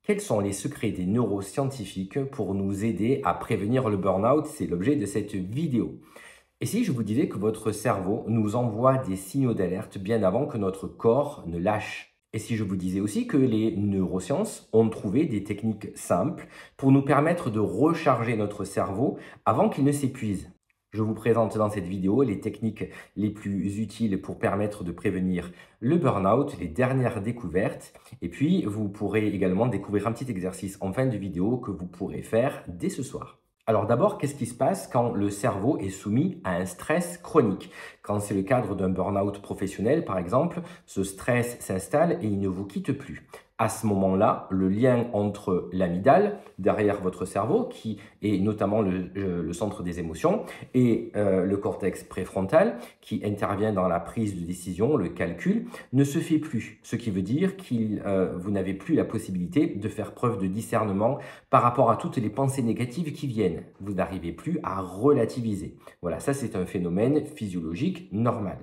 Quels sont les secrets des neuroscientifiques pour nous aider à prévenir le burn-out? C'est l'objet de cette vidéo. Et si je vous disais que votre cerveau nous envoie des signaux d'alerte bien avant que notre corps ne lâche? Et si je vous disais aussi que les neurosciences ont trouvé des techniques simples pour nous permettre de recharger notre cerveau avant qu'il ne s'épuise? Je vous présente dans cette vidéo les techniques les plus utiles pour permettre de prévenir le burn-out, les dernières découvertes. Et puis, vous pourrez également découvrir un petit exercice en fin de vidéo que vous pourrez faire dès ce soir. Alors d'abord, qu'est-ce qui se passe quand le cerveau est soumis à un stress chronique? Quand c'est le cadre d'un burn-out professionnel, par exemple, ce stress s'installe et il ne vous quitte plus. À ce moment-là, le lien entre l'amygdale, derrière votre cerveau, qui est notamment le centre des émotions, et le cortex préfrontal, qui intervient dans la prise de décision, le calcul, ne se fait plus. Ce qui veut dire que vous n'avez plus la possibilité de faire preuve de discernement par rapport à toutes les pensées négatives qui viennent. Vous n'arrivez plus à relativiser. Voilà, ça c'est un phénomène physiologique normal.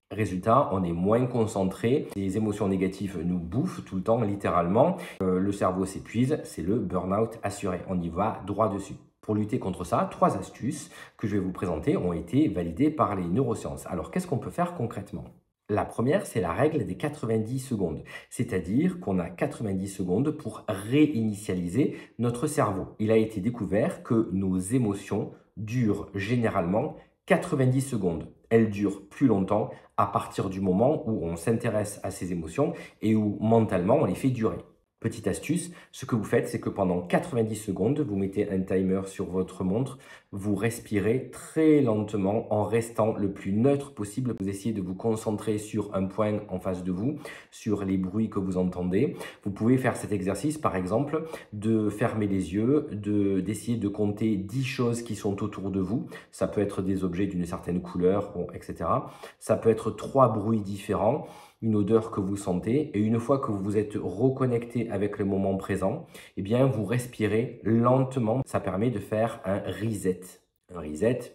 Résultat, on est moins concentré, les émotions négatives nous bouffent tout le temps, littéralement. Le cerveau s'épuise, c'est le burn-out assuré. On y va droit dessus. Pour lutter contre ça, 3 astuces que je vais vous présenter ont été validées par les neurosciences. Alors, qu'est-ce qu'on peut faire concrètement? La première, c'est la règle des 90 secondes. C'est-à-dire qu'on a 90 secondes pour réinitialiser notre cerveau. Il a été découvert que nos émotions durent généralement 90 secondes. Elles durent plus longtemps à partir du moment où on s'intéresse à ces émotions et où mentalement on les fait durer. Petite astuce, ce que vous faites, c'est que pendant 90 secondes, vous mettez un timer sur votre montre, vous respirez très lentement en restant le plus neutre possible. Vous essayez de vous concentrer sur un point en face de vous, sur les bruits que vous entendez. Vous pouvez faire cet exercice, par exemple, de fermer les yeux, d'essayer de compter 10 choses qui sont autour de vous. Ça peut être des objets d'une certaine couleur, bon, etc. Ça peut être 3 bruits différents, une odeur que vous sentez, et une fois que vous vous êtes reconnecté avec le moment présent, eh bien vous respirez lentement. Ça permet de faire un reset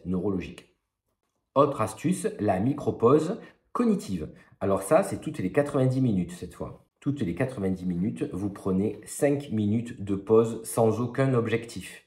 neurologique. Autre astuce, la micro-pause cognitive. Alors ça, c'est toutes les 90 minutes cette fois. Toutes les 90 minutes, vous prenez 5 minutes de pause sans aucun objectif.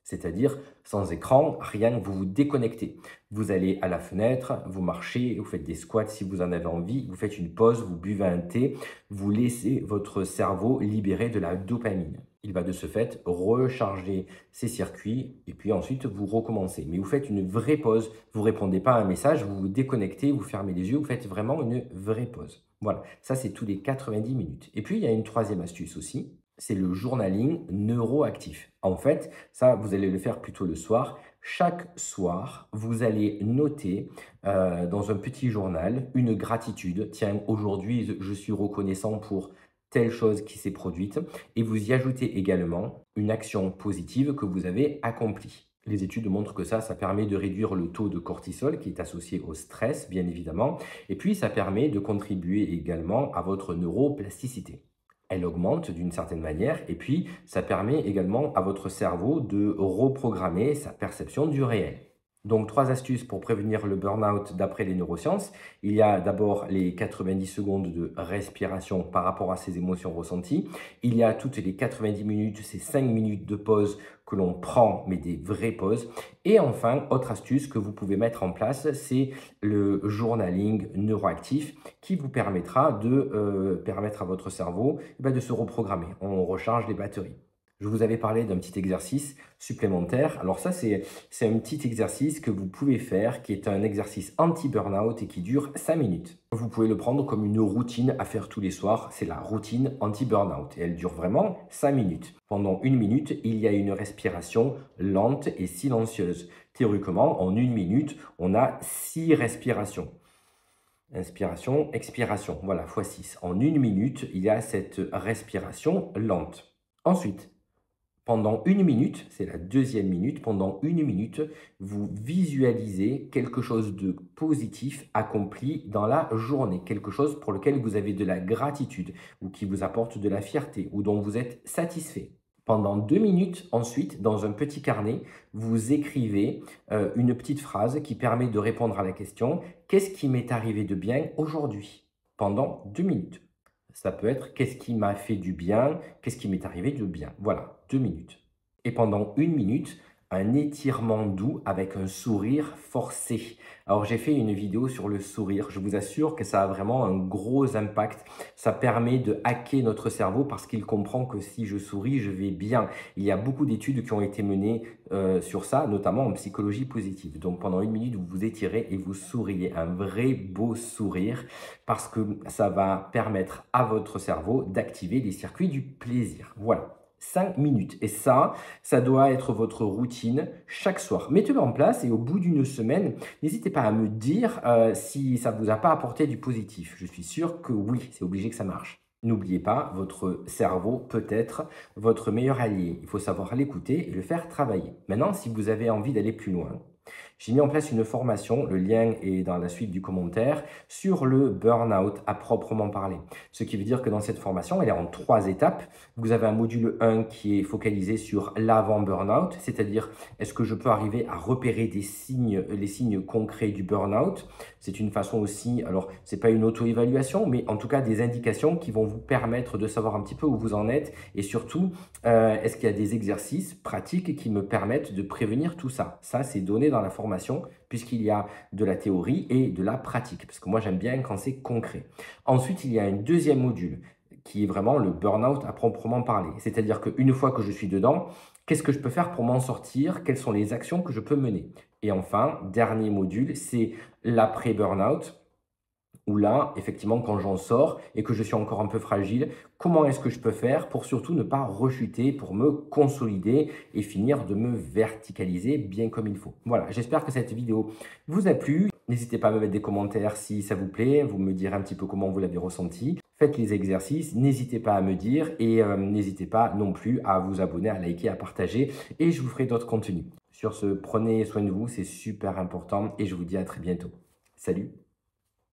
C'est-à-dire sans écran, rien, vous vous déconnectez. Vous allez à la fenêtre, vous marchez, vous faites des squats si vous en avez envie, vous faites une pause, vous buvez un thé, vous laissez votre cerveau libérer de la dopamine. Il va de ce fait recharger ses circuits et puis ensuite vous recommencez. Mais vous faites une vraie pause, vous ne répondez pas à un message, vous vous déconnectez, vous fermez les yeux, vous faites vraiment une vraie pause. Voilà, ça c'est tous les 90 minutes. Et puis il y a une troisième astuce aussi, c'est le journaling neuroactif. En fait, ça, vous allez le faire plutôt le soir. Chaque soir, vous allez noter dans un petit journal une gratitude. Tiens, aujourd'hui, je suis reconnaissant pour telle chose qui s'est produite. Et vous y ajoutez également une action positive que vous avez accomplie. Les études montrent que ça permet de réduire le taux de cortisol qui est associé au stress, bien évidemment. Et puis, ça permet de contribuer également à votre neuroplasticité. Elle augmente d'une certaine manière et puis ça permet également à votre cerveau de reprogrammer sa perception du réel. Donc 3 astuces pour prévenir le burn-out d'après les neurosciences. Il y a d'abord les 90 secondes de respiration par rapport à ces émotions ressenties. Il y a toutes les 90 minutes, ces 5 minutes de pause que l'on prend, mais des vraies pauses. Et enfin, autre astuce que vous pouvez mettre en place, c'est le journaling neuroactif qui vous permettra de permettre à votre cerveau de se reprogrammer. On recharge les batteries. Je vous avais parlé d'un petit exercice supplémentaire. Alors ça, c'est un petit exercice que vous pouvez faire, qui est un exercice anti-burnout et qui dure 5 minutes. Vous pouvez le prendre comme une routine à faire tous les soirs. C'est la routine anti-burnout et elle dure vraiment 5 minutes. Pendant 1 minute, il y a une respiration lente et silencieuse. Théoriquement, en 1 minute, on a 6 respirations. Inspiration, expiration, voilà, x 6. En 1 minute, il y a cette respiration lente. Ensuite, pendant 1 minute, c'est la deuxième minute, pendant 1 minute, vous visualisez quelque chose de positif accompli dans la journée, quelque chose pour lequel vous avez de la gratitude ou qui vous apporte de la fierté ou dont vous êtes satisfait. Pendant 2 minutes, ensuite, dans un petit carnet, vous écrivez une petite phrase qui permet de répondre à la question « Qu'est-ce qui m'est arrivé de bien aujourd'hui ?» pendant 2 minutes. Ça peut être qu'est-ce qui m'a fait du bien, qu'est-ce qui m'est arrivé de bien. Voilà, 2 minutes. Et pendant 1 minute, un étirement doux avec un sourire forcé. Alors j'ai fait une vidéo sur le sourire. Je vous assure que ça a vraiment un gros impact. Ça permet de hacker notre cerveau parce qu'il comprend que si je souris, je vais bien. Il y a beaucoup d'études qui ont été menées sur ça, notamment en psychologie positive. Donc pendant 1 minute, vous vous étirez et vous souriez. Un vrai beau sourire parce que ça va permettre à votre cerveau d'activer les circuits du plaisir. Voilà. 5 minutes. Et ça doit être votre routine chaque soir. Mettez-le en place et au bout d'une semaine, n'hésitez pas à me dire si ça ne vous a pas apporté du positif. Je suis sûr que oui, c'est obligé que ça marche. N'oubliez pas, votre cerveau peut être votre meilleur allié. Il faut savoir l'écouter et le faire travailler. Maintenant, si vous avez envie d'aller plus loin, j'ai mis en place une formation, le lien est dans la suite du commentaire, sur le burn-out à proprement parler. Ce qui veut dire que dans cette formation, elle est en 3 étapes. Vous avez un module 1 qui est focalisé sur l'avant-burn-out, c'est-à-dire est-ce que je peux arriver à repérer les signes concrets du burn-out. C'est une façon aussi, alors c'est pas une auto-évaluation, mais en tout cas des indications qui vont vous permettre de savoir un petit peu où vous en êtes et surtout, est-ce qu'il y a des exercices pratiques qui me permettent de prévenir tout ça. Ça, c'est donné dans la formation puisqu'il y a de la théorie et de la pratique, parce que moi j'aime bien quand c'est concret. Ensuite, il y a un deuxième module qui est vraiment le burn-out à proprement parler. C'est-à-dire qu'une fois que je suis dedans, qu'est-ce que je peux faire pour m'en sortir? Quelles sont les actions que je peux mener? Et enfin, dernier module, c'est l'après-burn-out, où là, effectivement, quand j'en sors et que je suis encore un peu fragile, comment est-ce que je peux faire pour surtout ne pas rechuter, pour me consolider et finir de me verticaliser bien comme il faut. Voilà, j'espère que cette vidéo vous a plu. N'hésitez pas à me mettre des commentaires si ça vous plaît, vous me direz un petit peu comment vous l'avez ressenti. Faites les exercices, n'hésitez pas à me dire et n'hésitez pas non plus à vous abonner, à liker, à partager et je vous ferai d'autres contenus. Sur ce, prenez soin de vous, c'est super important et je vous dis à très bientôt. Salut!